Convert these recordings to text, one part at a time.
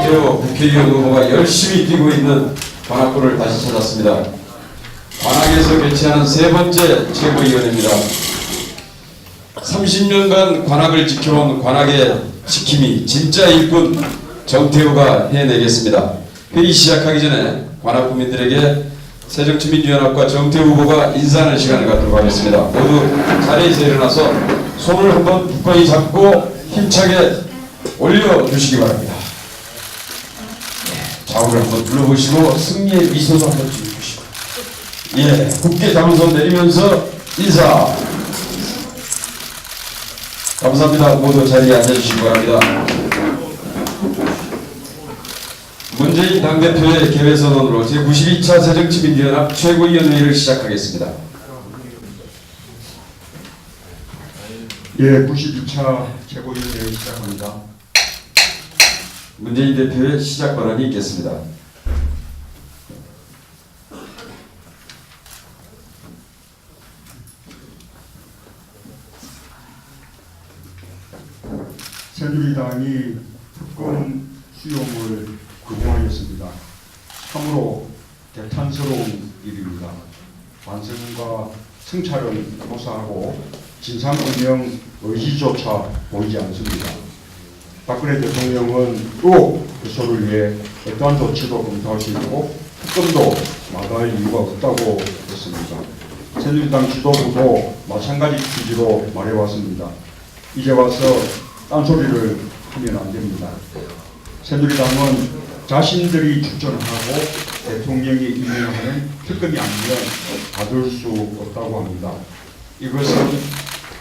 정태호 국회의원 후보가 열심히 뛰고 있는 관악구를 다시 찾았습니다. 관악에서 개최하는 세 번째 최고위원회입니다. 30년간 관악을 지켜온 관악의 지킴이 진짜 일꾼 정태호가 해내겠습니다. 회의 시작하기 전에 관악 구민들에게 새정치민주연합과 정태호 후보가 인사하는 시간을 갖도록 하겠습니다. 모두 자리에서 일어나서 손을 한번 굳건히 잡고 힘차게 올려주시기 바랍니다. 좌우를 한번 둘러보시고 승리의 미소도 한번 지어주시고, 예, 굳게 잡은 손 내리면서 인사. 감사합니다. 모두 자리에 앉아주시기 바랍니다. 문재인 당대표의 개회선언으로 제92차 새정치민주연합 최고위원회의를 시작하겠습니다. 예, 92차 최고위원회의 시작합니다. 문재인 대표의 시작 발언이 있겠습니다. 새누리당이 특검 수용을 거부하였습니다. 참으로 대탄스러운 일입니다. 반성과 성찰은 고사하고 진상규명 의지조차 보이지 않습니다. 박근혜 대통령은 또 기소를 위해 어떠한 조치도 검토할 수 있고 특검도 마다할 이유가 없다고 했습니다. 새누리당 지도부도 마찬가지 취지로 말해왔습니다. 이제 와서 딴소리를 하면 안 됩니다. 새누리당은 자신들이 추천하고 대통령이 임명하는 특검이 아니면 받을 수 없다고 합니다. 이것은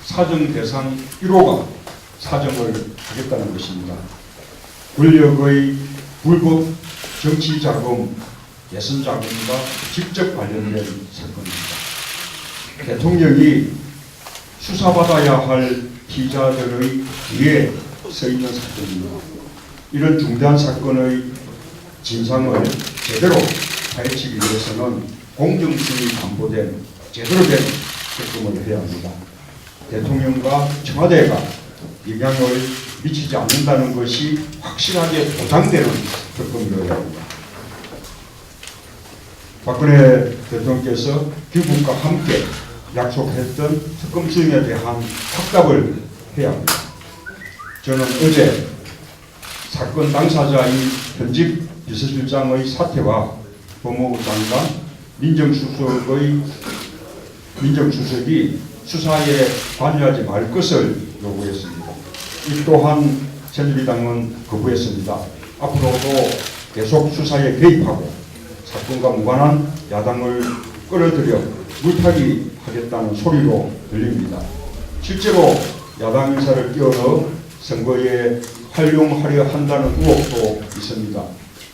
사정 대상 1호가 사정을 하겠다는 것입니다. 권력의 불법 정치자금, 예선자금과 직접 관련된 사건입니다. 대통령이 수사받아야 할 피의자들의 뒤에 서 있는 사건입니다. 이런 중대한 사건의 진상을 제대로 파헤치기 위해서는 공정성이 담보된 제대로 된 특검을 해야 합니다. 대통령과 청와대가 영향을 미치지 않는다는 것이 확실하게 보장되는 특검이어야 합니다. 박근혜 대통령께서 귀국과 함께 약속했던 특검 수용에 대한 확답을 해야 합니다. 저는 어제 사건 당사자인 현직 비서실장의 사퇴와 법무부 장관, 민정수석이 수사에 관여하지 말 것을 요구했습니다. 이 또한 새누리당은 거부했습니다. 앞으로도 계속 수사에 개입하고 사건과 무관한 야당을 끌어들여 물타기 하겠다는 소리로 들립니다. 실제로 야당 인사를 끼워넣어 선거에 활용하려 한다는 의혹도 있습니다.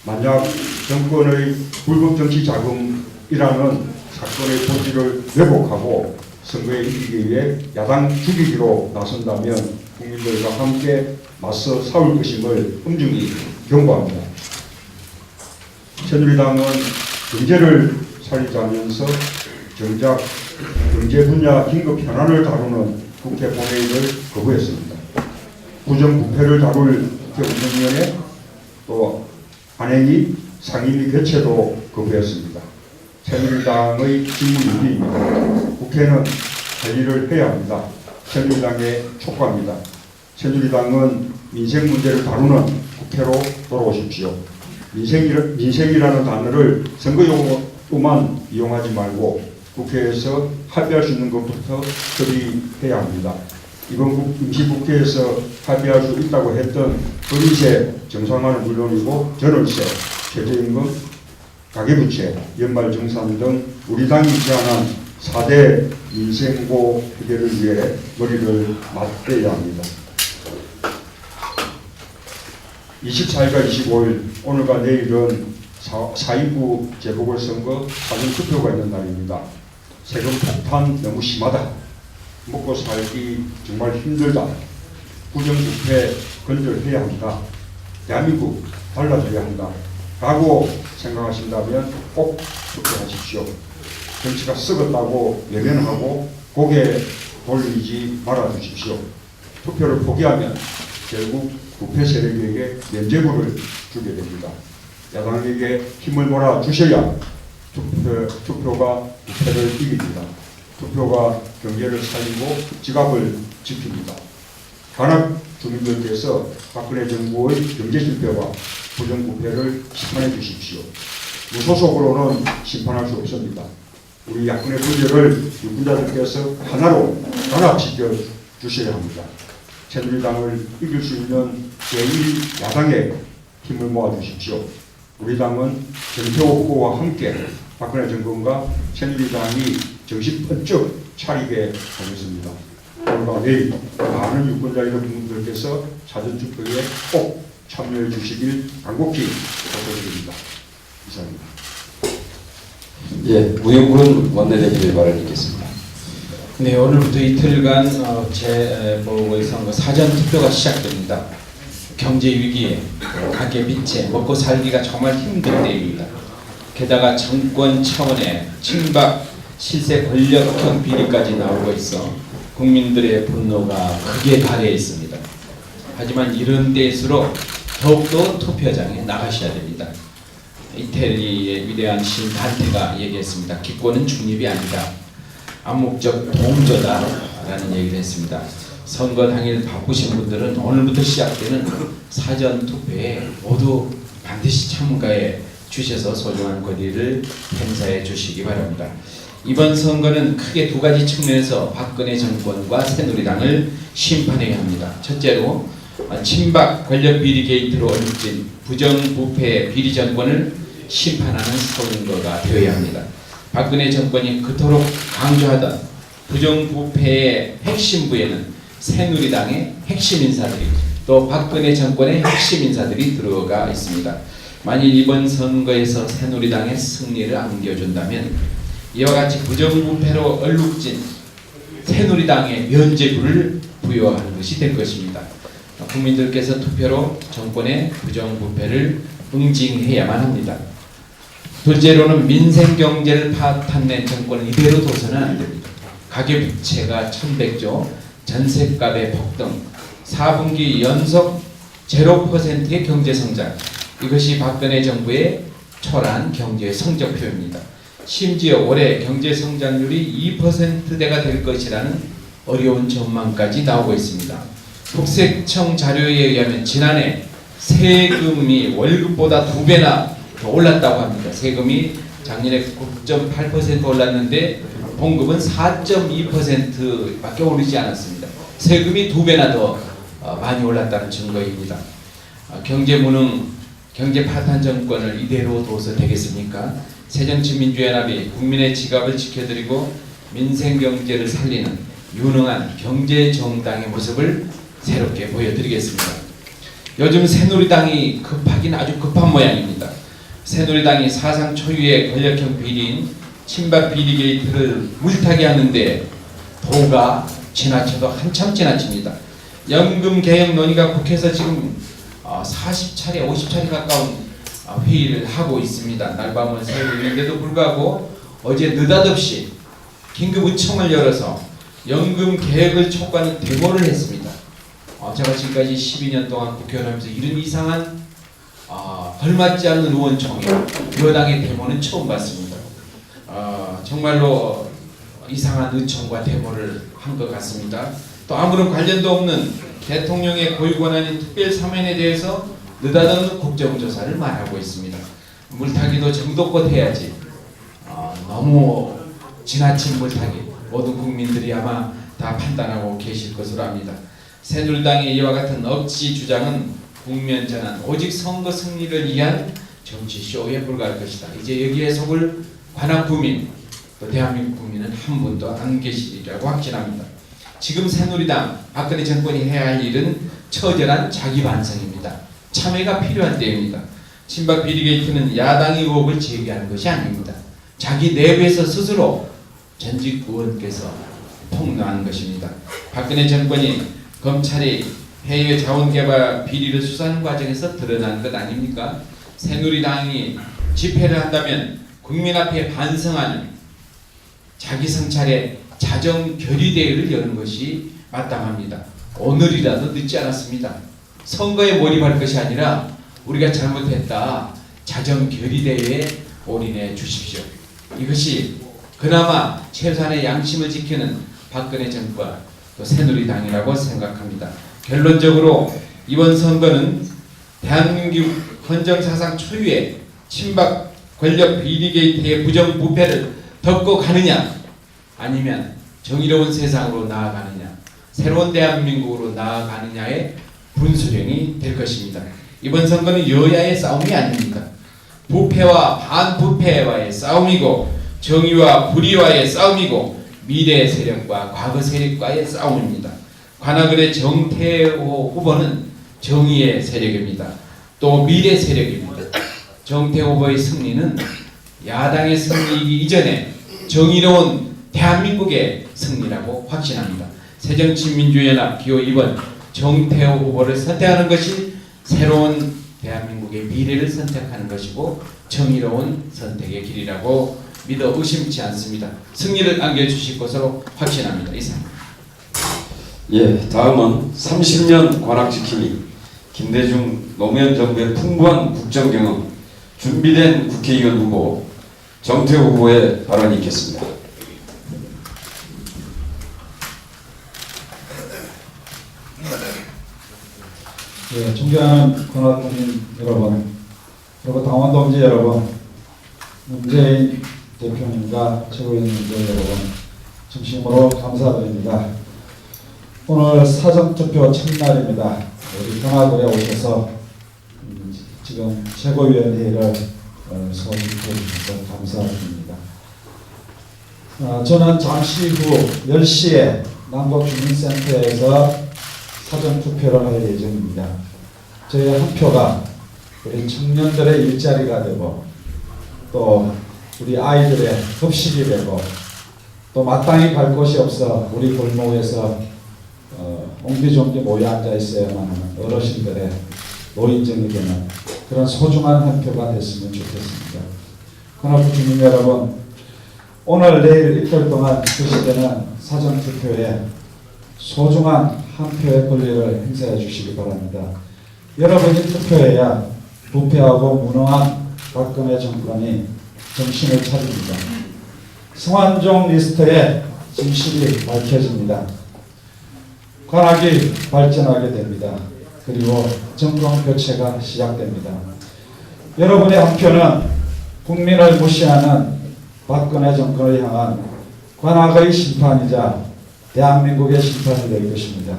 만약 정권의 불법 정치 자금이라는 사건의 본질을 왜곡하고 선거에 이기기 위해 야당 죽이기로 나선다면 국민들과 함께 맞서 싸울 것임을 엄중히 경고합니다. 새누리당은 경제를 살리자면서 정작 경제 분야 긴급 현안을 다루는 국회 본회의를 거부했습니다. 부정부패를 다룰 국회 운영위원회 또 안행위 상임위 개최도 거부했습니다. 새누리당의 직무유기입니다. 국회는 할 일을 해야 합니다. 새누리당의 촉구합니다. 새누리당은 민생 문제를 다루는 국회로 돌아오십시오. 민생이라는 단어를 선거용어로만 이용하지 말고 국회에서 합의할 수 있는 것부터 협의해야 합니다. 이번 임시국회에서 합의할 수 있다고 했던 법인세 정상화는 물론이고 전월세, 최저임금, 가계부채, 연말정산 등 우리 당이 제안한 4대 민생고 해결을 위해 머리를 맞대야 합니다. 24일과 25일 오늘과 내일은 4.29 재보궐선거 사전투표가 있는 날입니다. 세금 폭탄 너무 심하다. 먹고 살기 정말 힘들다. 부정부패 건절해야 한다. 대한민국 달라져야 한다. 라고 생각하신다면 꼭 투표하십시오. 정치가 썩었다고 외면하고 고개 돌리지 말아주십시오. 투표를 포기하면 결국 부패 세력에게 면죄부를 주게 됩니다. 야당에게 힘을 몰아 주셔야 투표가 부패를 이깁니다. 투표가 경제를 살리고 지갑을 지킵니다. 관악 주민들께서 박근혜 정부의 경제 실패와 부정부패를 심판해 주십시오. 무소속으로는 심판할 수 없습니다. 우리 야권의 문제를 유권자들께서 하나로 단합시켜 주셔야 합니다. 새누리당을 이길 수 있는 제1야당에 힘을 모아 주십시오. 우리 당은 정태호 후보와 함께 박근혜 정권과 새누리당이 정신 번쩍 차리게 하겠습니다. 오늘과 내일 많은 유권자 여러분들께서 사전투표에 꼭 참여해 주시길 간곡히 부탁드립니다. 이상입니다. 예, 무영군 원내대표의 발언 있겠습니다. 네, 오늘부터 이틀간 재보궐선거 사전투표가 시작됩니다. 경제 위기에 가계 빚에 먹고 살기가 정말 힘든 때입니다. 게다가 정권 차원의 친박 실세 권력형 비리까지 나오고 있어 국민들의 분노가 극에 달해 있습니다. 하지만 이런 때일수록 더욱더 투표장에 나가셔야 됩니다. 이태리의 위대한 시인 단테가 얘기했습니다. 기권은 중립이 아니다. 암묵적 동조다라는 얘기를 했습니다. 선거 당일 바쁘신 분들은 오늘부터 시작되는 사전투표에 모두 반드시 참가해 주셔서 소중한 권리를 행사해 주시기 바랍니다. 이번 선거는 크게 두 가지 측면에서 박근혜 정권과 새누리당을 심판해야 합니다. 첫째로 친박 권력 비리 게이트로 얽힌 부정부패 비리 정권을 심판하는 선거가 되어야 합니다. 박근혜 정권이 그토록 강조하던 부정부패의 핵심부에는 새누리당의 핵심 인사들이 또 박근혜 정권의 핵심 인사들이 들어가 있습니다. 만일 이번 선거에서 새누리당의 승리를 안겨준다면 이와 같이 부정부패로 얼룩진 새누리당의 면죄부를 부여하는 것이 될 것입니다. 국민들께서 투표로 정권의 부정부패를 응징해야만 합니다. 둘째로는 민생경제를 파탄낸 정권을 이대로 둬서는 안 됩니다. 가계부채가 1100조, 전셋값의 폭등, 4분기 연속 0%의 경제성장, 이것이 박근혜 정부의 초라한 경제 성적표입니다. 심지어 올해 경제성장률이 2%대가 될 것이라는 어려운 전망까지 나오고 있습니다. 국세청 자료에 의하면 지난해 세금이 월급보다 2배나 더 올랐다고 합니다. 세금이 작년에 9.8% 올랐는데 봉급은 4.2%밖에 오르지 않았습니다. 세금이 2배나 더 많이 올랐다는 증거입니다. 경제무능, 경제파탄 정권을 이대로 둬서 되겠습니까? 새정치민주연합이 국민의 지갑을 지켜드리고 민생경제를 살리는 유능한 경제정당의 모습을 새롭게 보여드리겠습니다. 요즘 새누리당이 급하긴 아주 급한 모양입니다. 새누리당이 사상 초유의 권력형 비리인 친박 비리 게이트를 물타기 하는데 도가 지나쳐도 한참 지나칩니다. 연금 개혁 논의가 국회에서 지금 40차례, 50차례 가까운 회의를 하고 있습니다. 날밤을 새고 있는데도 불구하고 어제 느닷없이 긴급 의총을 열어서 연금 개혁을 촉구하는 데모를 했습니다. 제가 지금까지 12년 동안 국회의원 하면서 이런 이상한 걸맞지 않는 의원총회, 여당의 데모는 처음 봤습니다. 정말로 이상한 의총과 데모를 한 것 같습니다. 또 아무런 관련도 없는 대통령의 고유 권한인 특별사면에 대해서 느닷없는 국정조사를 말하고 있습니다. 물타기도 정도껏 해야지 너무 지나친 물타기 모든 국민들이 아마 다 판단하고 계실 것으로 압니다. 새누리당의 이와 같은 억지 주장은 국면 전환, 오직 선거 승리를 위한 정치쇼에 불과할 것이다. 이제 여기에 속을 관악 국민, 또 대한민국 국민은 한 분도 안 계시리라고 확신합니다. 지금 새누리당, 박근혜 정권이 해야 할 일은 처절한 자기 반성입니다. 참회가 필요한 때입니다. 친박 비리 게이트는 야당의 의혹을 제기하는 것이 아닙니다. 자기 내부에서 스스로 전직 의원께서 폭로하는 것입니다. 박근혜 정권이 검찰이 해외 자원개발 비리를 수사하는 과정에서 드러난 것 아닙니까? 새누리당이 집회를 한다면 국민 앞에 반성하는 자기 성찰의 자정 결의대회를 여는 것이 마땅합니다. 오늘이라도 늦지 않았습니다. 선거에 몰입할 것이 아니라 우리가 잘못했다 자정결의대회에 올인해 주십시오. 이것이 그나마 최소한의 양심을 지키는 박근혜 정권 또 새누리당이라고 생각합니다. 결론적으로 이번 선거는 대한민국 헌정사상 초유의 친박 권력 비리 게이트의 부정부패를 덮고 가느냐 아니면 정의로운 세상으로 나아가느냐 새로운 대한민국으로 나아가느냐의 분수령이 될 것입니다. 이번 선거는 여야의 싸움이 아닙니다. 부패와 반부패와의 싸움이고 정의와 불의와의 싸움이고 미래 세력과 과거 세력과의 싸움입니다. 관악을의 정태호 후보는 정의의 세력입니다. 또 미래 세력입니다. 정태호 후보의 승리는 야당의 승리이기 이전에 정의로운 대한민국의 승리라고 확신합니다. 새정치민주연합 기호 2번 정태호 후보를 선택하는 것이 새로운 대한민국의 미래를 선택하는 것이고 정의로운 선택의 길이라고 믿어 의심치 않습니다. 승리를 안겨주실 것으로 확신합니다. 이상. 예, 다음은 30년 관악 지킴이 김대중 노무현 정부의 풍부한 국정 경험 준비된 국회의원 후보 정태호 후보의 발언이 있겠습니다. 예, 존경하는 권학국민 여러분, 그리고 당원 동지 여러분, 문재인 대표님과 최고위원님들 여러분, 진심으로 감사드립니다. 오늘 사전투표 첫날입니다. 우리 권학을에 오셔서 지금 최고위원회의를 소집해 주셔서 감사드립니다. 저는 잠시 후 10시에 남곡주민센터에서 사전투표를 할 예정입니다. 저희 한 표가 우리 청년들의 일자리가 되고 또 우리 아이들의 급식이 되고 또 마땅히 갈 곳이 없어 우리 골목에서 옹기종기 모여 앉아 있어야만 하는 어르신들의 노인정이 되는 그런 소중한 한 표가 됐으면 좋겠습니다. 권학구 주민 여러분, 오늘 내일 이틀 동안 실시되는 사전투표에 소중한 한 표의 권리를 행사해 주시기 바랍니다. 여러분이 투표해야 부패하고 무능한 박근혜 정권이 정신을 차립니다. 성완종 리스트의 진실이 밝혀집니다. 관악이 발전하게 됩니다. 그리고 정권 교체가 시작됩니다. 여러분의 한 표는 국민을 무시하는 박근혜 정권을 향한 관악의 심판이자 대한민국의 심판이 될 것입니다.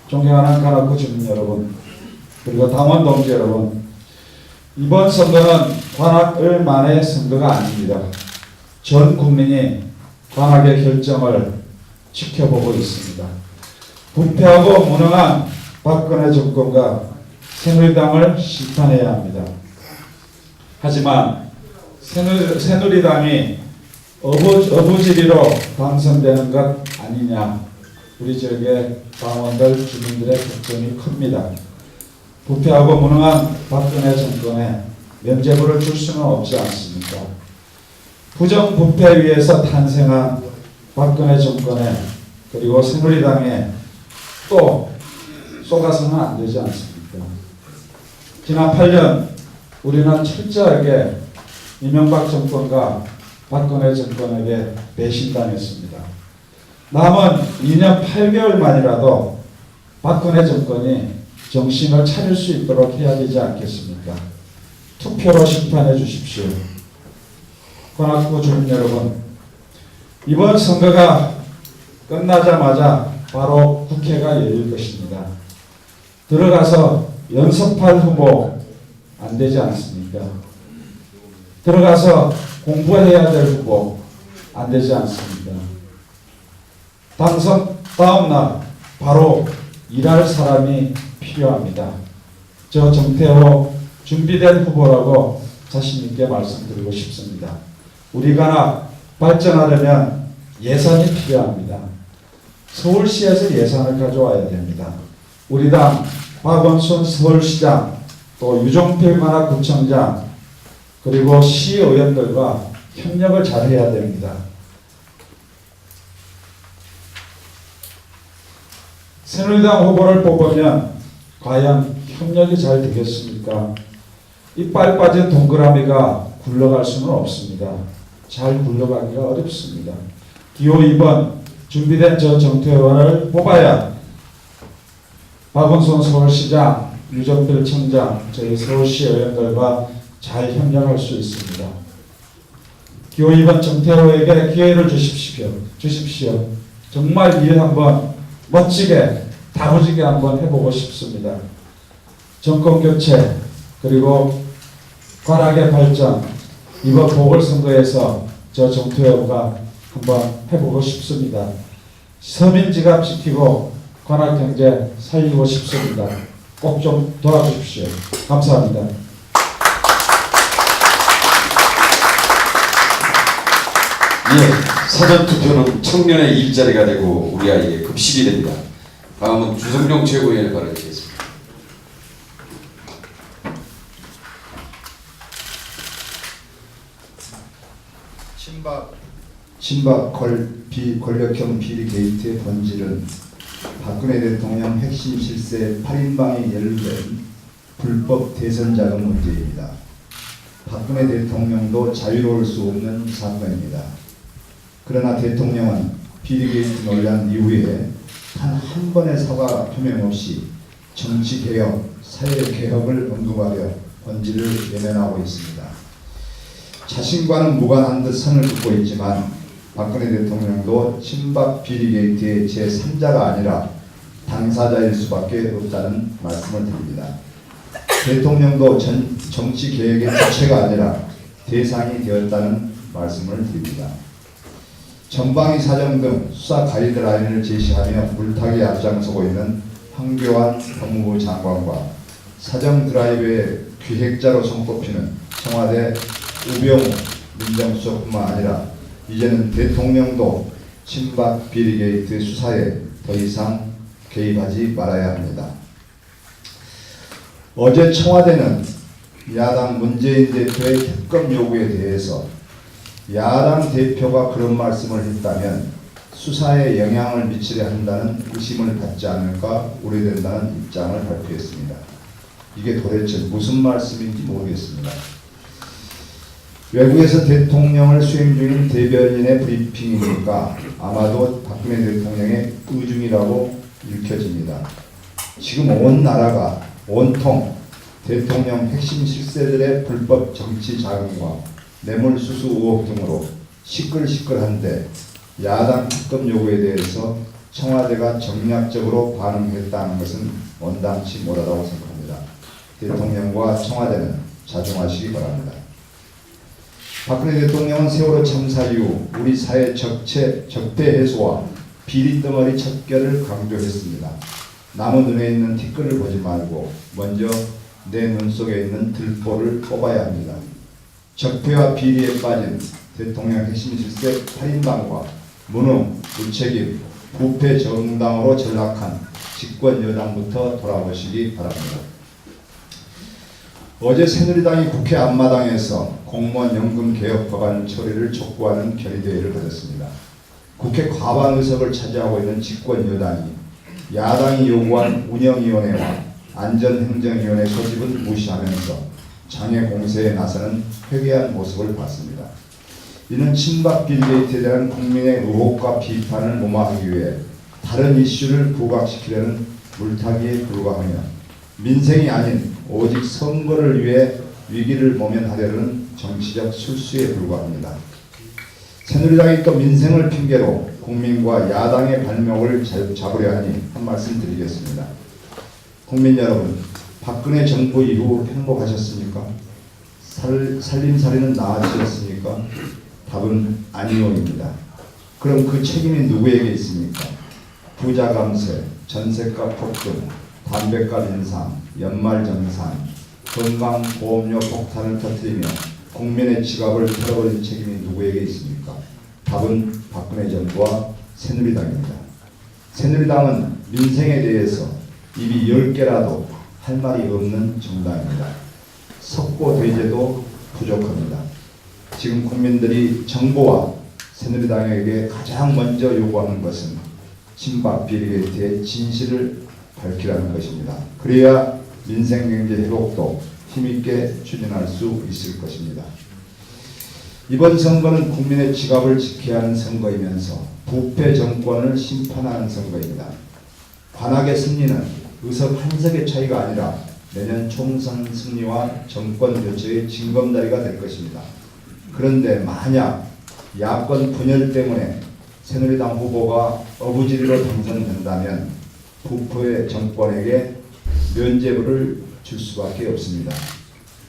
존경하는 관악구 주민 여러분, 그리고 당원 동지 여러분, 이번 선거는 관악을만의 선거가 아닙니다. 전 국민이 관악의 결정을 지켜보고 있습니다. 부패하고 무능한 박근혜 정권과 새누리당을 심판해야 합니다. 하지만 새누리당이 어부지리로 당선되는 것 아니냐, 우리 지역의 당원들 주민들의 걱정이 큽니다. 부패하고 무능한 박근혜 정권에 면죄부를 줄 수는 없지 않습니까? 부정부패 위에서 탄생한 박근혜 정권에 그리고 새누리당에 또 쏘가서는 안 되지 않습니까? 지난 8년 우리는 철저하게 이명박 정권과 박근혜 정권에게 배신당했습니다. 남은 2년 8개월만이라도 박근혜 정권이 정신을 차릴 수 있도록 해야 되지 않겠습니까? 투표로 심판해 주십시오. 관악구 주민 여러분, 이번 선거가 끝나자마자 바로 국회가 열릴 것입니다. 들어가서 연습할 후보 안 되지 않습니까? 들어가서 공부해야 될 후보 안 되지 않습니까? 당선 다음날 바로 일할 사람이 필요합니다. 저 정태호 준비된 후보라고 자신 있게 말씀드리고 싶습니다. 우리가 발전하려면 예산이 필요합니다. 서울시에서 예산을 가져와야 됩니다. 우리 당 박원순 서울시장, 또 유종필 관악구청장, 그리고 시의원들과 협력을 잘해야 됩니다. 새누리당 후보를 뽑으면 과연 협력이 잘 되겠습니까? 이빨 빠진 동그라미가 굴러갈 수는 없습니다. 잘 굴러가기가 어렵습니다. 기호 2번 준비된 저 정태환을 뽑아야 박원순 서울시장, 유정필 청장, 저희 서울시 의원들과 잘 협력할 수 있습니다. 기호 2번 정태호에게 기회를 주십시오. 정말 일 한번 멋지게 다부지게 한번 해보고 싶습니다. 정권 교체 그리고 관악의 발전 이번 보궐선거에서 저 정태호가 한번 해보고 싶습니다. 서민지갑 지키고 관악 경제 살리고 싶습니다. 꼭 좀 도와주십시오. 감사합니다. 예, 사전투표는 청년의 일자리가 되고 우리 아이의 급식이 됩니다. 다음은 주성룡 최고위원의 발언을 드리겠습니다. 친박 권력형 비리 게이트의 본질은 박근혜 대통령 핵심 실세 8인방에 연루된 불법 대선 자금 문제입니다. 박근혜 대통령도 자유로울 수 없는 사건입니다. 그러나 대통령은 비리 게이트 논란 이후에 단 한 번의 사과 표명 없이 정치개혁, 사회개혁을 언급하려 본질을 외면하고 있습니다. 자신과는 무관한 듯 선을 긋고 있지만 박근혜 대통령도 친박 비리 게이트의 제3자가 아니라 당사자일 수밖에 없다는 말씀을 드립니다. 대통령도 정치개혁의 주체가 아니라 대상이 되었다는 말씀을 드립니다. 전방위 사정 등 수사 가이드라인을 제시하며 물타기에 앞장서고 있는 황교안 법무부 장관과 사정 드라이브의 기획자로 손꼽히는 청와대 우병우 민정수석뿐만 아니라 이제는 대통령도 친박 비리 게이트 수사에 더 이상 개입하지 말아야 합니다. 어제 청와대는 야당 문재인 대표의 특검 요구에 대해서 야당 대표가 그런 말씀을 했다면 수사에 영향을 미치려 한다는 의심을 갖지 않을까 우려된다는 입장을 발표했습니다. 이게 도대체 무슨 말씀인지 모르겠습니다. 외국에서 대통령을 수행 중인 대변인의 브리핑이니까 아마도 박근혜 대통령의 의중이라고 읽혀집니다. 지금 온 나라가 온통 대통령 핵심 실세들의 불법 정치 자금과 뇌물수수 의혹 등으로 시끌시끌한데 야당 특검 요구에 대해서 청와대가 정략적으로 반응했다는 것은 원당치 못하다고 생각합니다. 대통령과 청와대는 자중하시기 바랍니다. 박근혜 대통령은 세월호 참사 이후 우리 사회 적대 해소와 비리 덩어리 척결을 강조했습니다. 남의 눈에 있는 티끌을 보지 말고 먼저 내 눈 속에 있는 들보를 뽑아야 합니다. 적폐와 비리에 빠진 대통령 핵심 실세 8인방과 무능, 무책임, 부패 정당으로 전락한 집권 여당부터 돌아보시기 바랍니다. 어제 새누리당이 국회 앞마당에서 공무원 연금 개혁 법안 처리를 촉구하는 결의대회를 가졌습니다. 국회 과반 의석을 차지하고 있는 집권 여당이 야당이 요구한 운영위원회와 안전행정위원회 소집을 무시하면서 장애 공세에 나서는 회개한 모습을 봤습니다. 이는 친박 비리 게이트에 대한 국민의 의혹과 비판을 무마하기 위해 다른 이슈를 부각시키려는 물타기에 불과하며 민생이 아닌 오직 선거를 위해 위기를 모면하려는 정치적 술수에 불과합니다. 새누리당이 또 민생을 핑계로 국민과 야당의 발목을 잡으려 하니 한 말씀 드리겠습니다. 국민 여러분, 박근혜 정부 이후 행복하셨습니까? 살림살이는 나아지셨습니까? 답은 아니오입니다. 그럼 그 책임이 누구에게 있습니까? 부자 감세, 전세값 폭등, 담배값 인상, 연말정산, 건강보험료 폭탄을 터뜨리며 국민의 지갑을 털어버린 책임이 누구에게 있습니까? 답은 박근혜 정부와 새누리당입니다. 새누리당은 민생에 대해서 입이 10개라도 할 말이 없는 정당입니다. 석고대죄도 부족합니다. 지금 국민들이 정부와 새누리당에게 가장 먼저 요구하는 것은 친박 비리 게이트의 진실을 밝히라는 것입니다. 그래야 민생경제 회복도 힘있게 추진할 수 있을 것입니다. 이번 선거는 국민의 지갑을 지켜야 하는 선거이면서 부패 정권을 심판하는 선거입니다. 관악의 승리는 의석 한 석의 차이가 아니라 내년 총선 승리와 정권 교체의 징검다리가 될 것입니다. 그런데 만약 야권 분열 때문에 새누리당 후보가 어부지리로 당선된다면 부패 정권에게 면죄부를 줄 수밖에 없습니다.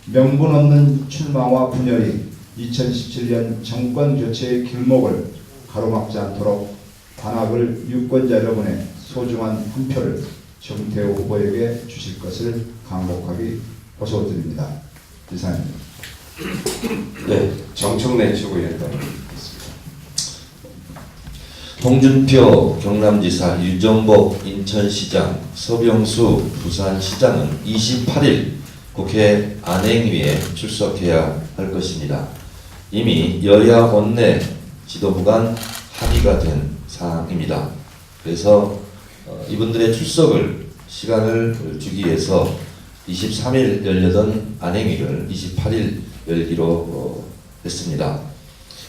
명분 없는 출마와 분열이 2017년 정권 교체의 길목을 가로막지 않도록 관악을 유권자 여러분의 소중한 한 표를 정태호 후보에게 주실 것을 간곡하게 호소드립니다. 이상입니다. 네, 정청래 최고위원장. 홍준표 경남지사, 유정복 인천시장, 서병수 부산시장은 28일 국회 안행위에 출석해야 할 것입니다. 이미 여야 원내 지도부 간 합의가 된 사항입니다. 그래서 이분들의 출석을 시간을 주기 위해서 23일 열려던 안행위를 28일 열기로 했습니다.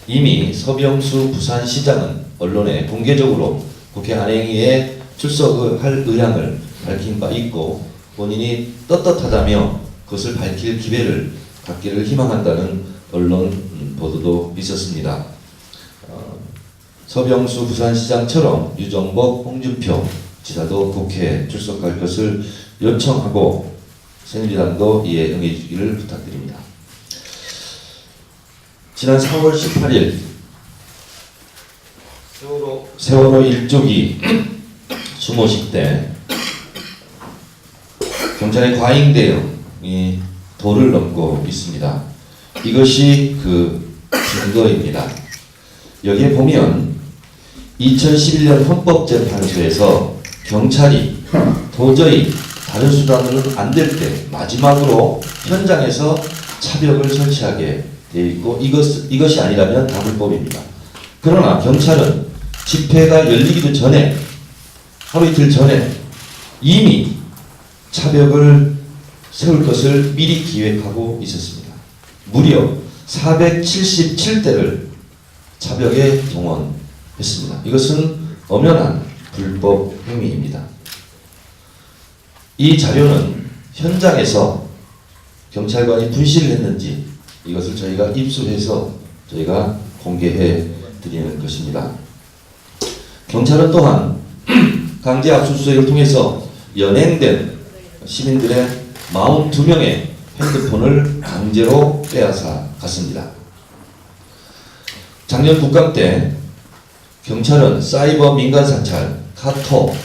이미 서병수 부산시장은 언론에 공개적으로 국회 안행위에 출석할 의향을 밝힌 바 있고 본인이 떳떳하다며 그것을 밝힐 기회를 갖기를 희망한다는 언론 보도도 있었습니다. 서병수 부산시장처럼 유정복, 홍준표 지사도 국회에 출석할 것을 요청하고 새누리당도 이에 응해주기를 부탁드립니다. 지난 4월 18일 세월호 일족이 추모식 때 경찰의 과잉 대응이 도를 넘고 있습니다. 이것이 그 증거입니다. 여기에 보면 2011년 헌법재판소에서 경찰이 도저히 다른 수단으로는 안 될 때 마지막으로 현장에서 차벽을 설치하게 되어 있고 이것이 아니라면 다 불법입니다. 그러나 경찰은 집회가 열리기도 전에 하루 이틀 전에 이미 차벽을 세울 것을 미리 기획하고 있었습니다. 무려 477대를 차벽에 동원했습니다. 이것은 엄연한 불법 행위입니다. 이 자료는 현장에서 경찰관이 분실을 했는지 이것을 저희가 입수해서 저희가 공개해 드리는 것입니다. 경찰은 또한 강제 압수수색을 통해서 연행된 시민들의 42명의 핸드폰을 강제로 빼앗아 갔습니다. 작년 국감 때 경찰은 사이버 민간 사찰, 카톡,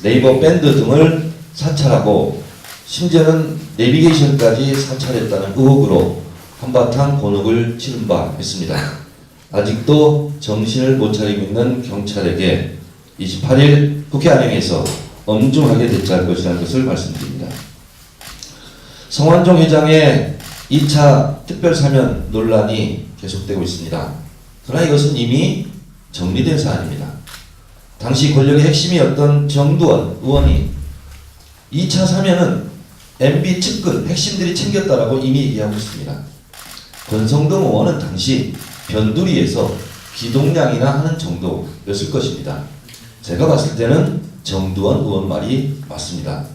네이버 밴드 등을 사찰하고 심지어는 내비게이션까지 사찰했다는 의혹으로 한바탕 곤혹을 치른 바 있습니다. 아직도 정신을 못 차리고 있는 경찰에게 28일 국회 안행에서 엄중하게 대처할 것이라는 것을 말씀드립니다. 성완종 회장의 2차 특별사면 논란이 계속되고 있습니다. 그러나 이것은 이미 정리된 사안입니다. 당시 권력의 핵심이었던 정두원 의원이 2차 사면은 MB 측근 핵심들이 챙겼다라고 이미 얘기하고 있습니다. 권성동 의원은 당시 변두리에서 기동량이나 하는 정도였을 것입니다. 제가 봤을 때는 정두원 의원 말이 맞습니다.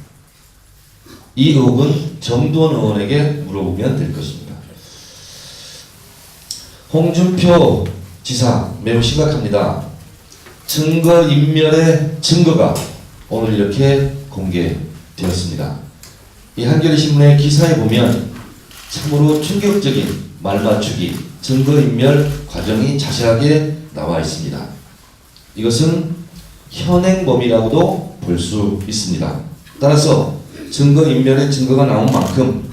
이 의혹은 정두원 의원에게 물어보면 될 것입니다. 홍준표 지사 매우 심각합니다. 증거인멸의 증거가 오늘 이렇게 공개되었습니다. 이 한겨레 신문의 기사에 보면 참으로 충격적인 말맞추기, 증거인멸 과정이 자세하게 나와 있습니다. 이것은 현행범이라고도 볼 수 있습니다. 따라서 증거인멸의 증거가 나온 만큼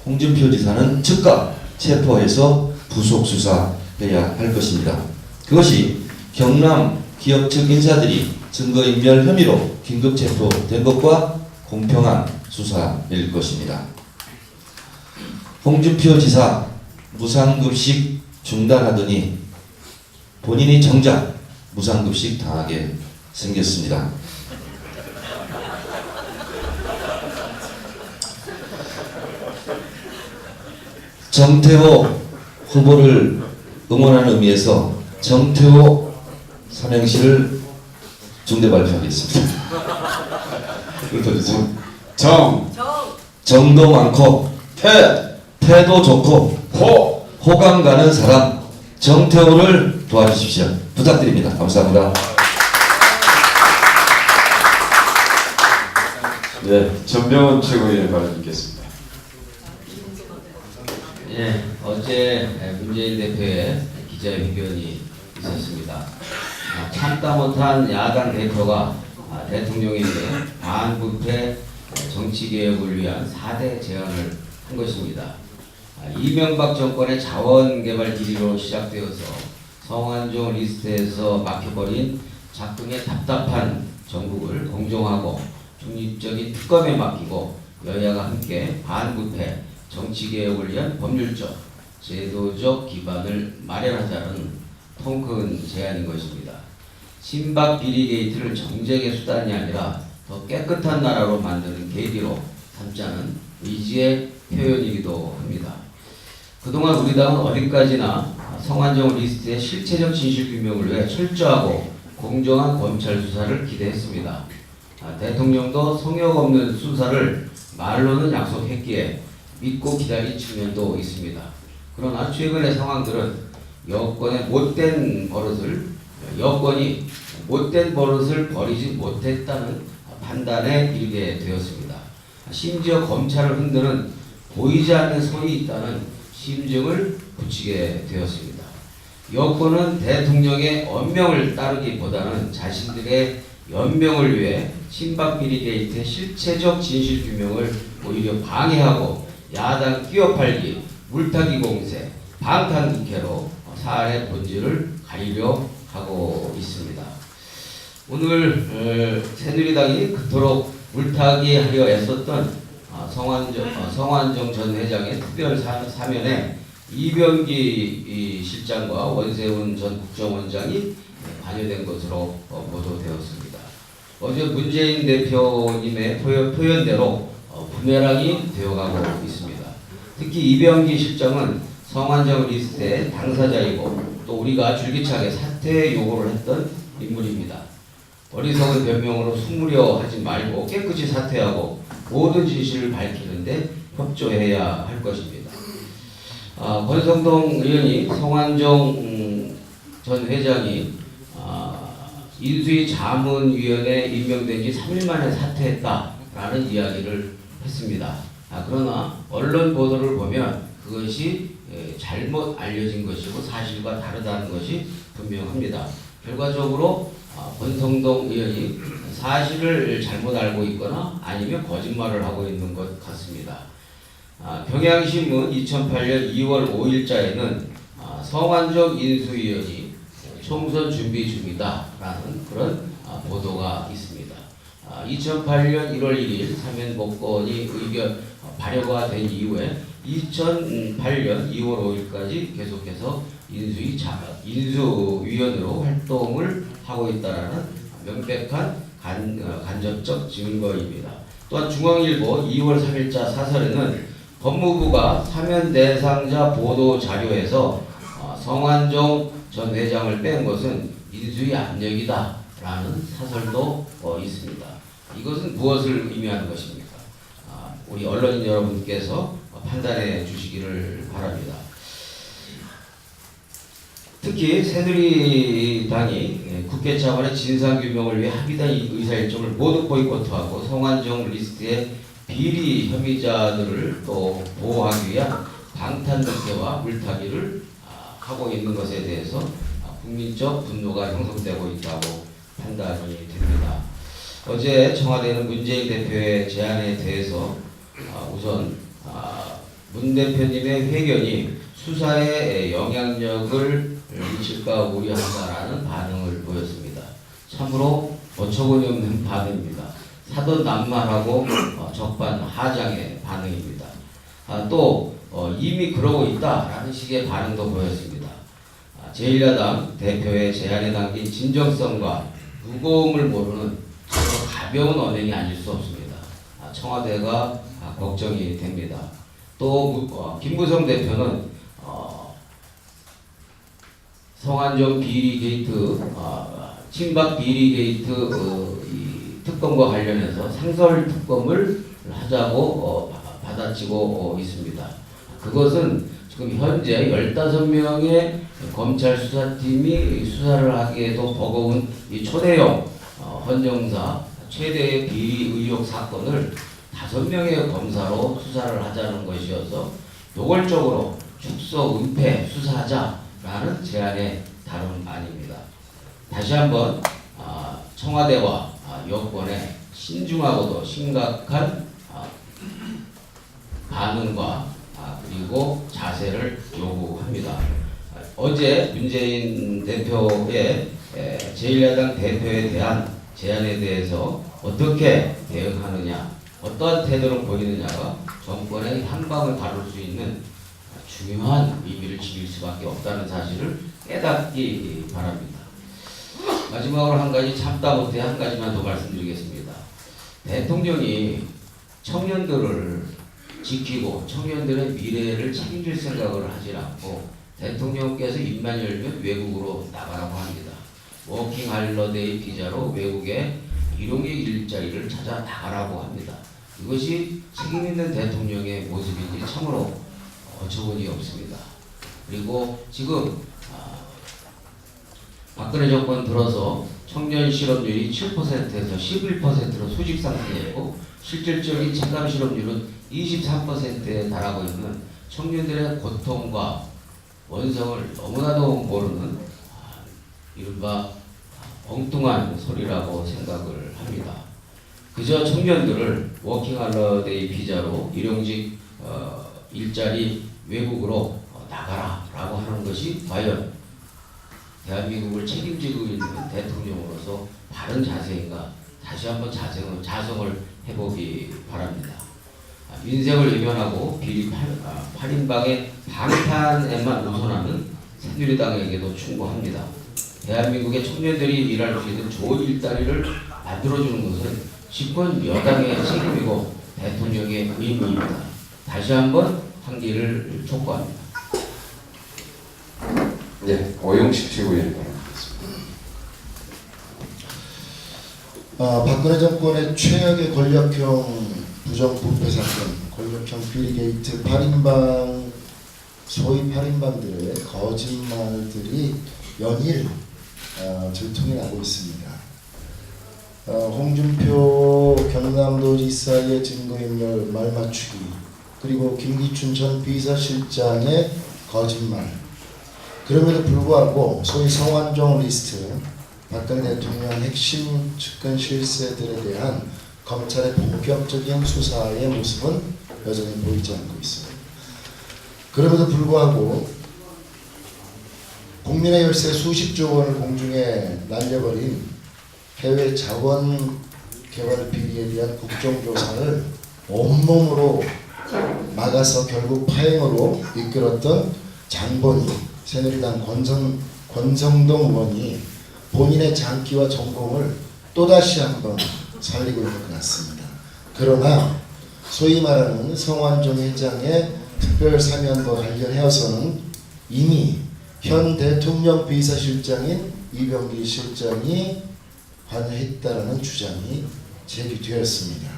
홍준표 지사는 즉각 체포해서 부속 수사해야 할 것입니다. 그것이 경남 기업 측 인사들이 증거인멸 혐의로 긴급 체포된 것과 공평한 수사일 것입니다. 홍준표 지사 무상급식 중단하더니 본인이 정작 무상급식 당하게 생겼습니다. 정태호 후보를 응원하는 의미에서 정태호 삼행시를 중대 발표하겠습니다. 읊어주세요. 정도 많고 태도 좋고 호감 가는 사람 정태호를 도와주십시오. 부탁드립니다. 감사합니다. 네, 전병헌 최고위원의 발언 듣겠습니다. 예, 어제 문재인 대표의 기자회견이 있었습니다. 참다 못한 야당 대표가 대통령에게 반부패 정치개혁을 위한 4대 제안을 한 것입니다. 이명박 정권의 자원개발 비리로 시작되어서 성완종 리스트에서 막혀버린 작동의 답답한 정국을 공정하고 중립적인 특검에 맡기고 여야가 함께 반부패 정치개혁을 위한 법률적, 제도적 기반을 마련하자는 통큰 제안인 것입니다. 친박 비리 게이트를 정쟁의 수단이 아니라 더 깨끗한 나라로 만드는 계기로 삼자는 의지의 표현이기도 합니다. 그동안 우리 당은 어디까지나 성완종 리스트의 실체적 진실규명을 위해 철저하고 공정한 검찰 수사를 기대했습니다. 대통령도 성역 없는 수사를 말로는 약속했기에 믿고 기다린 측면도 있습니다. 그러나 최근의 상황들은 여권이 못된 버릇을 버리지 못했다는 판단에 이르게 되었습니다. 심지어 검찰을 흔드는 보이지 않는 손이 있다는 심증을 붙이게 되었습니다. 여권은 대통령의 언명을 따르기보다는 자신들의 연명을 위해 친박 비리 게이트의 실체적 진실 규명을 오히려 방해하고 야당 끼어팔기, 물타기 공세, 방탄국회로 사안의 본질을 가리려 하고 있습니다. 오늘 새누리당이 그토록 물타기하려 애썼던 성완종 전 회장의 특별 사면에 이병기 실장과 원세훈 전 국정원장이 관여된 것으로 보도되었습니다. 어제 문재인 대표님의 표현대로 부메랑이 되어가고 있습니다. 특히 이병기 실장은 성완종 리스트의 당사자이고 또 우리가 줄기차게 사퇴 요구를 했던 인물입니다. 어리석은 변명으로 숨으려 하지 말고 깨끗이 사퇴하고 모든 진실을 밝히는데 협조해야 할 것입니다. 권성동 의원이 성완종 전 회장이 인수위 자문위원회에 임명된 지 3일 만에 사퇴했다라는 이야기를 했습니다. 그러나 언론 보도를 보면 그것이 잘못 알려진 것이고 사실과 다르다는 것이 분명합니다. 결과적으로 권성동 의원이 사실을 잘못 알고 있거나 아니면 거짓말을 하고 있는 것 같습니다. 경향신문 2008년 2월 5일자에는 성완종 인수위원이 총선 준비 중이다라는 그런 보도가 있습니다. 2008년 1월 1일 사면 복권이 발효가 된 이후에 2008년 2월 5일까지 계속해서 인수위원으로 활동을 하고 있다라는 명백한 간접적 증거입니다. 또한 중앙일보 2월 3일자 사설에는 법무부가 사면 대상자 보도 자료에서 성완종 전 회장을 뺀 것은 인수위 압력이다라는 사설도 있습니다. 이것은 무엇을 의미하는 것입니까? 우리 언론인 여러분께서 판단해 주시기를 바랍니다. 특히 새누리당이 국회 차원의 진상규명을 위해 합의된 의사일정을 모두 보이콧하고 성완종 리스트의 비리 혐의자들을 또 보호하기 위한 방탄국회와 물타기를 하고 있는 것에 대해서 국민적 분노가 형성되고 있다고 판단이 됩니다. 어제 청와대는 문재인 대표의 제안에 대해서 우선 문 대표님의 회견이 수사에 영향력을 미칠까 우려한다라는 반응을 보였습니다. 참으로 어처구니 없는 반응입니다. 사돈 낱말하고 적반하장의 반응입니다. 또 이미 그러고 있다라는 식의 반응도 보였습니다. 제1야당 대표의 제안에 담긴 진정성과 무거움을 모르는 가벼운 언행이 아닐 수 없습니다. 청와대가 걱정이 됩니다. 또 김무성 대표는 성완종 비리 게이트, 친박 비리 게이트 이 특검과 관련해서 상설 특검을 하자고 받아치고 있습니다. 그것은 지금 현재 15명의 검찰 수사팀이 수사를 하기에도 버거운 이 초대형 헌정사 최대의 비리 의혹 사건을 5명의 검사로 수사를 하자는 것이어서 노골적으로 축소, 은폐, 수사하자라는 제안의 다름 아닙니다. 다시 한번 청와대와 여권의 신중하고도 심각한 반응과 그리고 자세를 요구합니다. 어제 문재인 대표의 제1야당 대표에 대한 제안에 대해서 어떻게 대응하느냐, 어떠한 태도를 보이느냐가 정권의 향방을 다룰 수 있는 중요한 의미를 지닐 수밖에 없다는 사실을 깨닫기 바랍니다. 마지막으로 한 가지 참다 못해 한 가지만 더 말씀드리겠습니다. 대통령이 청년들을 지키고 청년들의 미래를 책임질 생각을 하지 않고 대통령께서 입만 열면 외국으로 나가라고 합니다. 워킹 할러데이 비자로 외국에 일용직 일자리를 찾아 나가라고 합니다. 이것이 책임 있는 대통령의 모습인지 참으로 어처구니 없습니다. 그리고 지금 박근혜 정권 들어서 청년 실업률이 7%에서 11%로 수직 상승했고 실질적인 체감 실업률은 23%에 달하고 있는 청년들의 고통과 원성을 너무나도 모르는 이른바 엉뚱한 소리라고 생각을 합니다. 그저 청년들을 워킹할러데이 비자로 일용직 일자리 외국으로 나가라라고 하는 것이 과연 대한민국을 책임지고 있는 대통령으로서 바른 자세인가, 다시 한번 자성을 해보기 바랍니다. 민생을 외면하고 비리 8인방의 방탄에만 우선하는 새누리당에게도 충고합니다. 대한민국의 청년들이 일할 수 있는 좋은 일자리를 만들어주는 것은 집권 여당의 책임이고 대통령의 의무입니다. 다시 한번 환기를 촉구합니다. 네, 오영식 최고위원 바랍니다. 박근혜 정권의 최악의 권력형 부정부패 사건, 권력형 비리게이트 8인방, 소위 8인방들의 거짓말들이 연일 들통이 나고 있습니다. 홍준표 경남도지사의 증거인멸 말맞추기, 그리고 김기춘 전 비서실장의 거짓말. 그럼에도 불구하고 소위 성완종 리스트, 박근혜 대통령 핵심 측근 실세들에 대한 검찰의 본격적인 수사의 모습은 여전히 보이지 않고 있습니다. 그럼에도 불구하고 국민의 열세 수십조 원을 공중에 날려버린 해외 자원 개발 비리에 대한 국정조사를 온몸으로 막아서 결국 파행으로 이끌었던 장본인 새누리당 권성동 의원이 본인의 장기와 전공을 또다시 한번 살리고 있는 것 같습니다. 그러나 소위 말하는 성완종 회장의 특별 사면과 관련해서는 이미 현 대통령 비서실장인 이병기 실장이 관여했다라는 주장이 제기되었습니다.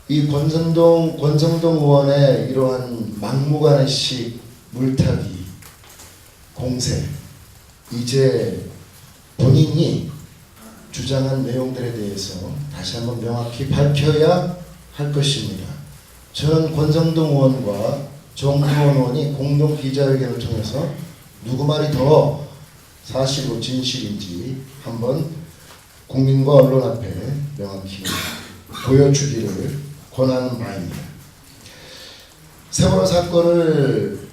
이 권성동 의원의 이러한 막무가내식 물타기 공세, 이제 본인이 주장한 내용들에 대해서 다시 한번 명확히 밝혀야 할 것입니다. 저는 권성동 의원과 정두원 의원이 공동 기자회견을 통해서 누구 말이 더 사실이고 진실인지 한번 국민과 언론 앞에 명확히 보여주기를 권하는 바입니다. 세월호 사건을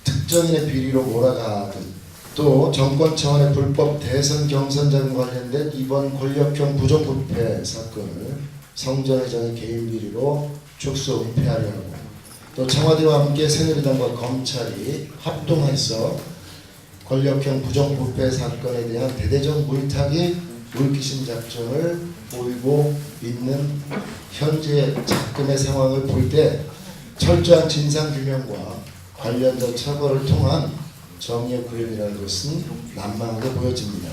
특정인의 비리로 몰아가듯 또 정권 차원의 불법 대선 경선장 관련된 이번 권력형 부정부패 사건을 성 전 회장의 개인 비리로 축소 은폐하려 하고, 또 청와대와 함께 새누리당과 검찰이 합동해서 권력형 부정부패 사건에 대한 대대적 물타기 물귀신 작전을 보이고 있는 현재 작금의 상황을 볼 때 철저한 진상규명과 관련자 처벌을 통한 정의의 구현이라는 것은 난망하게 보여집니다.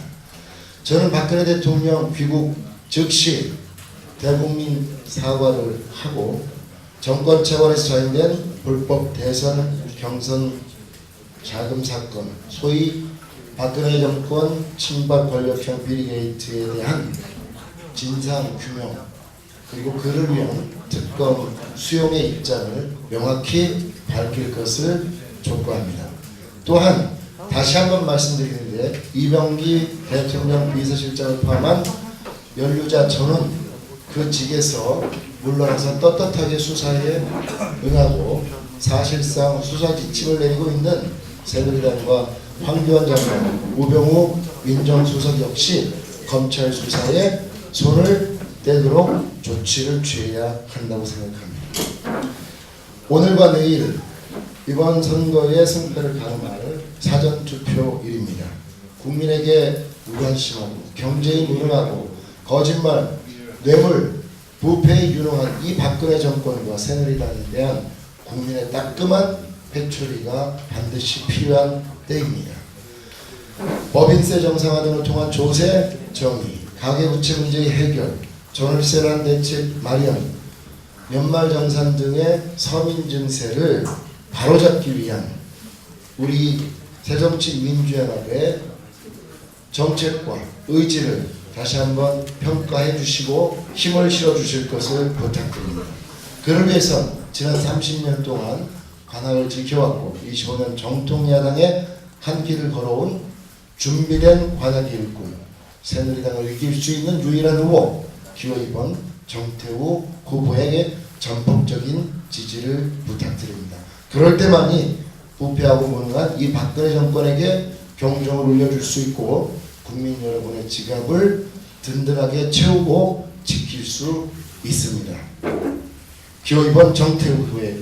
저는 박근혜 대통령 귀국 즉시 대국민 사과를 하고 정권 차원에서 자행된 불법 대선 경선 자금 사건, 소위 박근혜 정권 친박 권력형 비리 게이트에 대한 진상 규명 그리고 그를 위한 특검 수용의 입장을 명확히 밝힐 것을 촉구합니다. 또한 다시 한번 말씀드리는데 이병기 대통령 비서실장을 포함한 연루자 저는 그 직에서 물러나서 떳떳하게 수사에 응하고 사실상 수사 지침을 내리고 있는 새누리당과 황교안 장관, 우병우 민정수석 역시 검찰 수사에 손을 떼도록 조치를 취해야 한다고 생각합니다. 오늘과 내일 이번 선거의 승패를 가늠할 사전투표일입니다. 국민에게 무관심하고 경제에 무능하고 거짓말, 뇌물, 부패에 유능한 이 박근혜 정권과 새누리당에 대한 국민의 따끔한 회초리가 반드시 필요한 때입니다. 법인세 정상화 등을 통한 조세 정의, 가계부채 문제의 해결, 전월세난 대책 마련, 연말정산 등의 서민 증세를 바로잡기 위한 우리 새정치민주연합의 정책과 의지를 다시 한번 평가해 주시고 힘을 실어 주실 것을 부탁드립니다. 그를 위해서 지난 30년 동안 관악을 지켜왔고 25년 정통야당의 한 길을 걸어온 준비된 관악의 일꾼, 새누리당을 이길 수 있는 유일한 후보 기호 2번 정태우 후보에게 전폭적인 지지를 부탁드립니다. 그럴 때만이 부패하고 무능한 이 박근혜 정권에게 경종을 울려줄 수 있고 국민 여러분의 지갑을 든든하게 채우고 지킬 수 있습니다. 기호 2번 정태우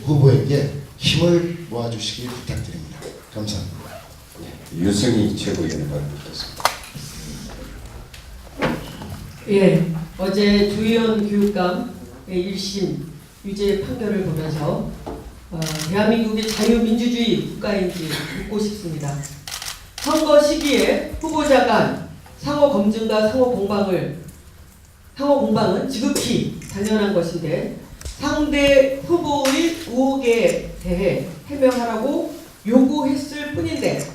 후보에게 힘을 모아주시기 부탁드립니다. 감사합니다. 유승희 최고위원을 발표했습니다. 예, 어제 조희연 교육감의 1심 유죄 판결을 보면서 대한민국이 자유민주주의 국가인지 묻고 싶습니다. 선거 시기에 후보자 간 상호 검증과 상호 공방은 지극히 당연한 것인데 상대 후보의 의혹에 대해 해명하라고 요구했을 뿐인데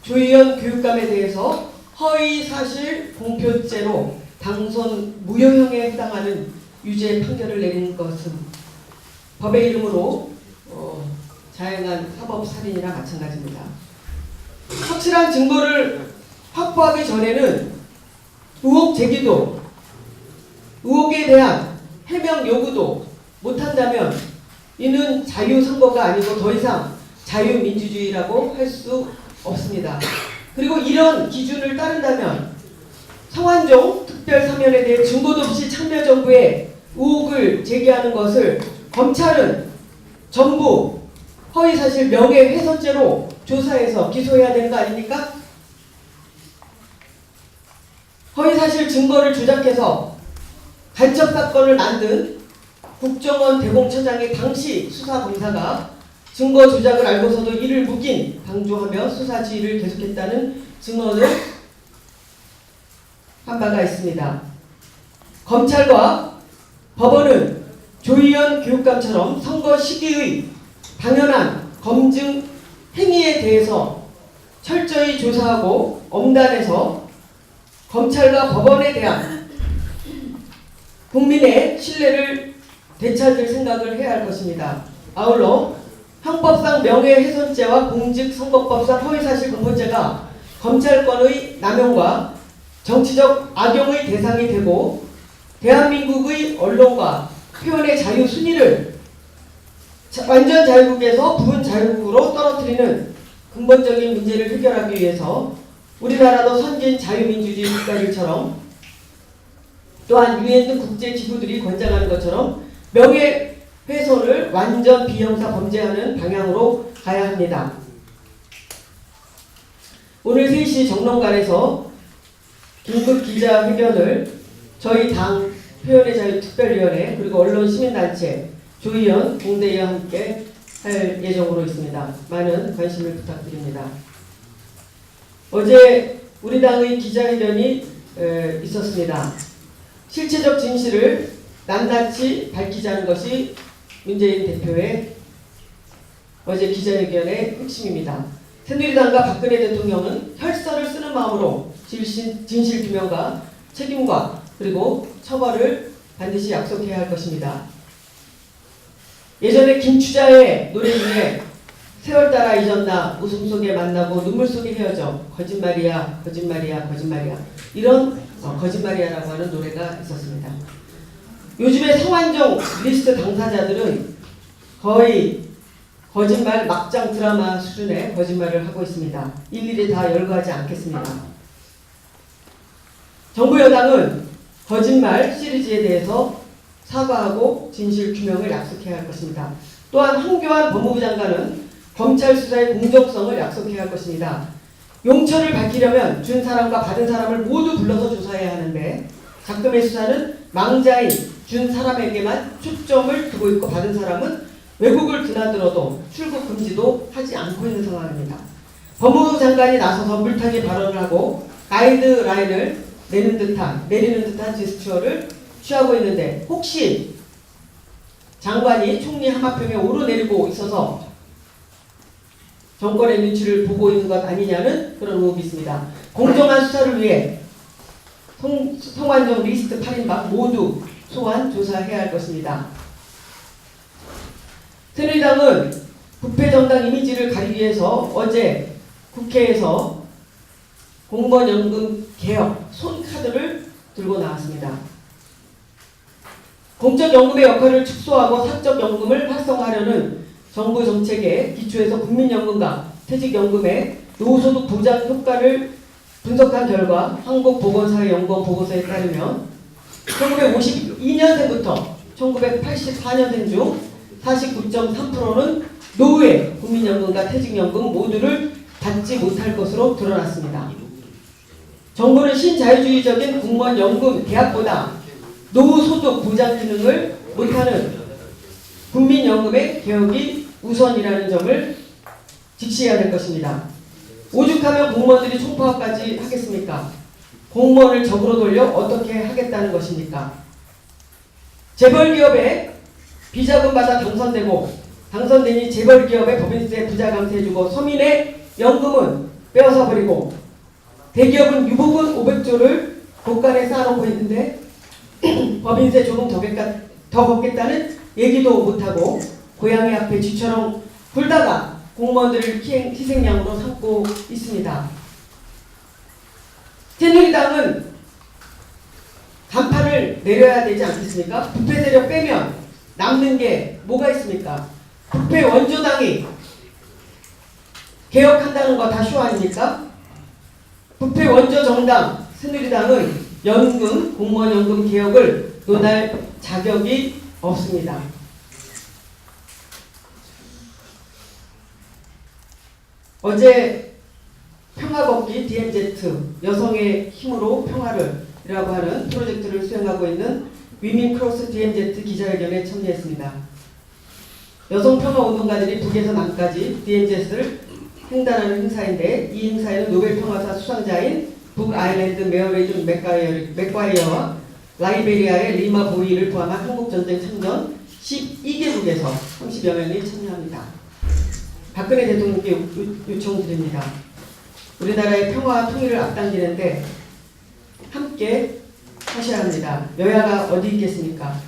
조희연 교육감에 대해서 허위사실 공표죄로 당선 무효형에 해당하는 유죄 판결을 내린 것은 법의 이름으로 자행한 사법살인이나 마찬가지입니다. 확실한 증거를 확보하기 전에는 의혹 제기도 의혹에 대한 해명 요구도 못한다면 이는 자유선거가 아니고 더 이상 자유민주주의라고 할 수 없습니다. 그리고 이런 기준을 따른다면 성완종 특별사면에 대해 증거도 없이 참여정부에 의혹을 제기하는 것을 검찰은 전부 허위사실 명예훼손죄로 조사해서 기소해야 되는 거 아닙니까? 허위사실 증거를 조작해서 간첩사건을 만든 국정원 대공처장의 당시 수사검사가 증거 조작을 알고서도 이를 묵인 방조하며 수사 지휘를 계속했다는 증언을 한 바가 있습니다. 검찰과 법원은 조희연 교육감처럼 선거 시기의 당연한 검증 행위에 대해서 철저히 조사하고 엄단해서 검찰과 법원에 대한 국민의 신뢰를 되찾을 생각을 해야 할 것입니다. 아울러 형법상 명예훼손죄와 공직선거법상 허위사실 공표죄가 검찰권의 남용과 정치적 악용의 대상이 되고 대한민국의 언론과 표현의 자유 순위를 완전 자유국에서 부분 자유국으로 떨어뜨리는 근본적인 문제를 해결하기 위해서 우리나라도 선진 자유민주주의 국가들처럼 또한 유엔 등 국제기구들이 권장하는 것처럼 명예훼손을 완전 비형사 범죄하는 방향으로 가야 합니다. 오늘 3시 정론관에서 긴급 기자회견을 저희 당 표현의 자유 특별위원회 그리고 언론 시민단체 조의원, 공대위와 함께 할 예정으로 있습니다. 많은 관심을 부탁드립니다. 어제 우리 당의 기자회견이 있었습니다. 실체적 진실을 낱낱이 밝히자는 것이 문재인 대표의 어제 기자회견의 핵심입니다. 새누리당과 박근혜 대통령은 혈서를 쓰는 마음으로 진실 규명과 책임과 그리고 처벌을 반드시 약속해야 할 것입니다. 예전에 김추자의 노래 중에 세월 따라 잊었나 웃음 속에 만나고 눈물 속에 헤어져 거짓말이야 거짓말이야 거짓말이야 이런 거짓말이야라고 하는 노래가 있었습니다. 요즘에 성완종 리스트 당사자들은 거의 거짓말 막장 드라마 수준의 거짓말을 하고 있습니다. 일일이 다 열거하지 않겠습니다. 정부 여당은 거짓말 시리즈에 대해서 사과하고 진실 규명을 약속해야 할 것입니다. 또한 황교안 법무부 장관은 검찰 수사의 공정성을 약속해야 할 것입니다. 용처를 밝히려면 준 사람과 받은 사람을 모두 불러서 조사해야 하는데 작금의 수사는 망자인 준 사람에게만 초점을 두고 있고 받은 사람은 외국을 드나들어도 출국 금지도 하지 않고 있는 상황입니다. 법무부 장관이 나서서 물타기 발언을 하고 가이드라인을 내리는 듯한 제스처를 취하고 있는데 혹시 장관이 총리 하마평에 오르내리고 있어서 정권의 눈치를 보고 있는 것 아니냐는 그런 의혹이 있습니다. 공정한 수사를 위해 성완종 리스트 8인방 모두 소환 조사해야 할 것입니다. 새누리당은 부패정당 이미지를 가리기 위해서 어제 국회에서 공무원연금 개혁 손카드를 들고 나왔습니다. 공적연금의 역할을 축소하고 사적연금을 활성화하려는 정부 정책의 기초에서 국민연금과 퇴직연금의 노후소득 보장 효과를 분석한 결과 한국보건사회연구원 보고서에 따르면 1952년생부터 1984년생 중 49.3%는 노후에 국민연금과 퇴직연금 모두를 받지 못할 것으로 드러났습니다. 정부는 신자유주의적인 공무원연금 개혁보다 노후소득 보장 기능을 못하는 국민연금의 개혁이 우선이라는 점을 직시해야 될 것입니다. 오죽하면 공무원들이 총파업까지 하겠습니까? 공무원을 적으로 돌려 어떻게 하겠다는 것입니까? 재벌기업에 비자금 받아 당선되니 재벌기업의 법인세 부자 감세해주고 서민의 연금은 빼앗아 버리고 대기업은 유보금 500조를 곳간에 쌓아놓고 있는데 법인세 조금 더 걷겠다는 얘기도 못하고 고양이 앞에 쥐처럼 굴다가 공무원들을 희생양으로 삼고 있습니다. 새누리당은 간판을 내려야 되지 않겠습니까? 부패 세력 빼면 남는 게 뭐가 있습니까? 부패 원조당이 개혁한다는 거 다 쇼 아닙니까? 부패 원조 정당 새누리당은 연금, 공무원 연금 개혁을 논할 자격이 없습니다. 어제 평화걷기 DMZ 여성의 힘으로 평화를 이라고 하는 프로젝트를 수행하고 있는 위민 크로스 DMZ 기자회견에 참여했습니다. 여성평화운동가들이 북에서 남까지 DMZ를 횡단하는 행사인데 이 행사에는 노벨평화상 수상자인 북아일랜드 메어리존 맥과이어와 라이베리아의 리마 보이를 포함한 한국전쟁 참전 12개국에서 30여 명이 참여합니다. 박근혜 대통령께 요청드립니다. 우리나라의 평화와 통일을 앞당기는데 함께 하셔야 합니다. 여야가 어디 있겠습니까?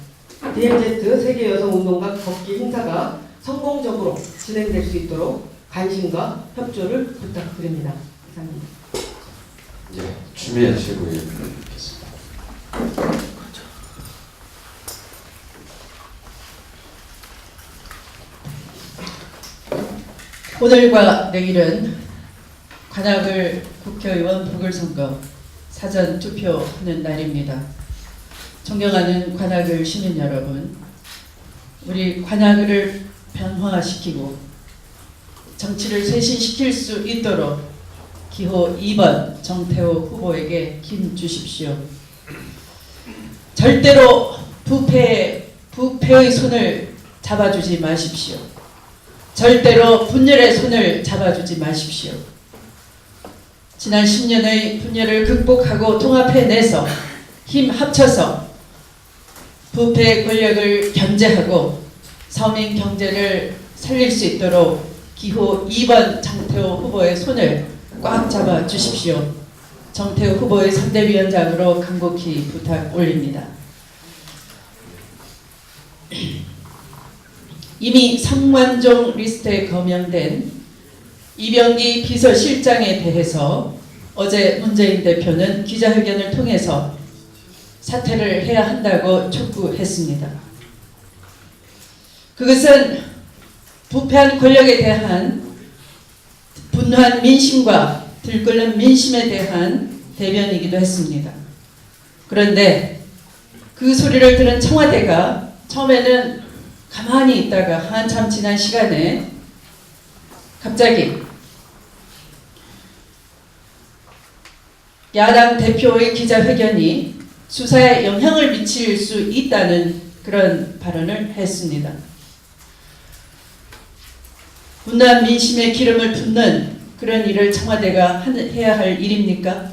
DMZ 세계여성운동가 걷기 행사가 성공적으로 진행될 수 있도록 관심과 협조를 부탁드립니다. 이상입니다. 예, 추미애 최고위원 뵙겠습니다. 오늘과 내일은 관악을 국회의원 보궐선거 사전 투표하는 날입니다. 존경하는 관악을 시민 여러분, 우리 관악을 변화시키고 정치를 쇄신시킬 수 있도록 기호 2번 정태호 후보에게 힘 주십시오. 절대로 부패의 손을 잡아주지 마십시오. 절대로 분열의 손을 잡아주지 마십시오. 지난 10년의 분열을 극복하고 통합해내서 힘 합쳐서 부패의 권력을 견제하고 서민 경제를 살릴 수 있도록 기호 2번 정태호 후보의 손을 꽉 잡아 주십시오. 정태호 후보의 선대위원장으로 간곡히 부탁 올립니다. 이미 성완종 리스트에 거명된 이병기 비서실장에 대해서 어제 문재인 대표는 기자회견을 통해서 사퇴를 해야 한다고 촉구했습니다. 그것은 부패한 권력에 대한 분노한 민심과 들끓는 민심에 대한 대변이기도 했습니다. 그런데 그 소리를 들은 청와대가 처음에는 가만히 있다가 한참 지난 시간에 갑자기 야당 대표의 기자회견이 수사에 영향을 미칠 수 있다는 그런 발언을 했습니다. 분노한 민심에 기름을 붓는 그런 일을 청와대가 해야 할 일입니까?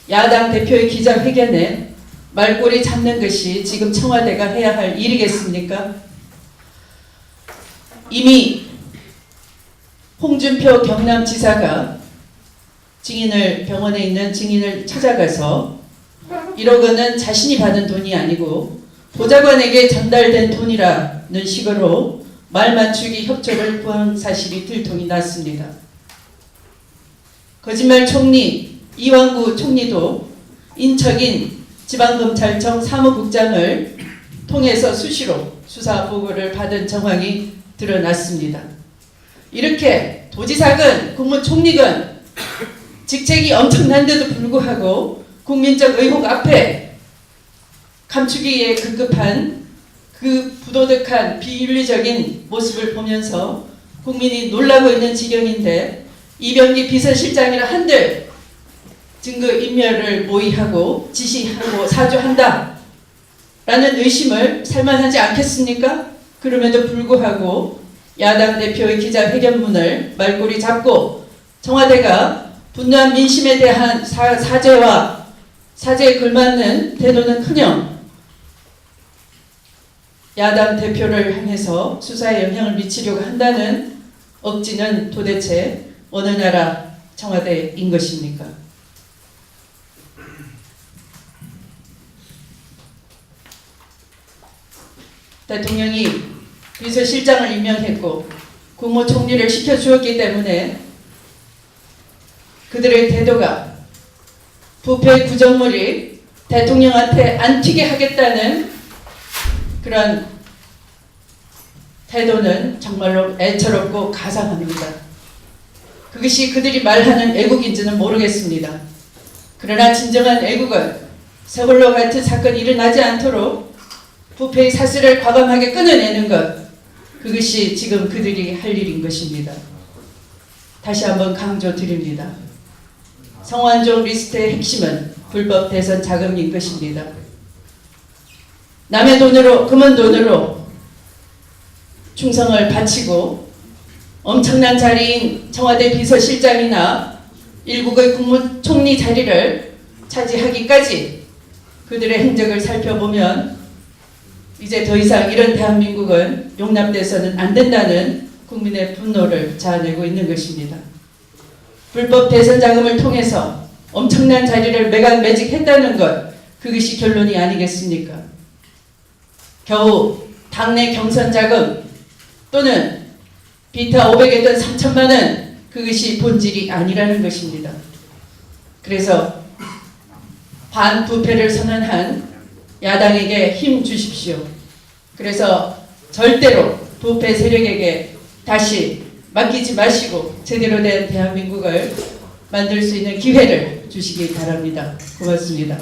야당 대표의 기자회견에 말꼬리 잡는 것이 지금 청와대가 해야 할 일이겠습니까? 이미 홍준표 경남지사가 병원에 있는 증인을 찾아가서 1억 원은 자신이 받은 돈이 아니고 보좌관에게 전달된 돈이라는 식으로 말 맞추기 협조를 구한 사실이 들통이 났습니다. 거짓말 총리 이완구 총리도 인척인 지방검찰청 사무국장을 통해서 수시로 수사 보고를 받은 정황이 드러났습니다. 이렇게 도지사건 국무총리건 직책이 엄청난데도 불구하고 국민적 의혹 앞에 감추기에 급급한 그 부도덕한 비윤리적인 모습을 보면서 국민이 놀라고 있는 지경인데 이병기 비서실장이라 한들 증거인멸을 모의하고 지시하고 사주한다 라는 의심을 살만하지 않겠습니까? 그럼에도 불구하고 야당 대표의 기자회견문을 말꼬리 잡고 청와대가 분노한 민심에 대한 사죄에 걸맞는 태도는커녕 야당 대표를 향해서 수사에 영향을 미치려고 한다는 억지는 도대체 어느 나라 청와대인 것입니까? 대통령이 비서실장을 임명했고 국무총리를 시켜주었기 때문에 그들의 태도가 부패의 구정물이 대통령한테 안 튀게 하겠다는 그런 태도는 정말로 애처롭고 가상합니다. 그것이 그들이 말하는 애국인지는 모르겠습니다. 그러나 진정한 애국은 세월호 같은 사건이 일어나지 않도록 부패의 사슬을 과감하게 끊어내는 것, 그것이 지금 그들이 할 일인 것입니다. 다시 한번 강조드립니다. 성완종 리스트의 핵심은 불법 대선 자금인 것입니다. 남의 돈으로, 검은 돈으로 충성을 바치고 엄청난 자리인 청와대 비서실장이나 일국의 국무총리 자리를 차지하기까지 그들의 행적을 살펴보면 이제 더 이상 이런 대한민국은 용납돼서는 안 된다는 국민의 분노를 자아내고 있는 것입니다. 불법 대선 자금을 통해서 엄청난 자리를 매직했다는 것, 그것이 결론이 아니겠습니까? 겨우 당내 경선 자금 또는 비타 500에 돈 3천만 원, 그것이 본질이 아니라는 것입니다. 그래서 반부패를 선언한 야당에게 힘 주십시오. 그래서 절대로 부패 세력에게 다시 맡기지 마시고 제대로 된 대한민국을 만들 수 있는 기회를 주시기 바랍니다. 고맙습니다.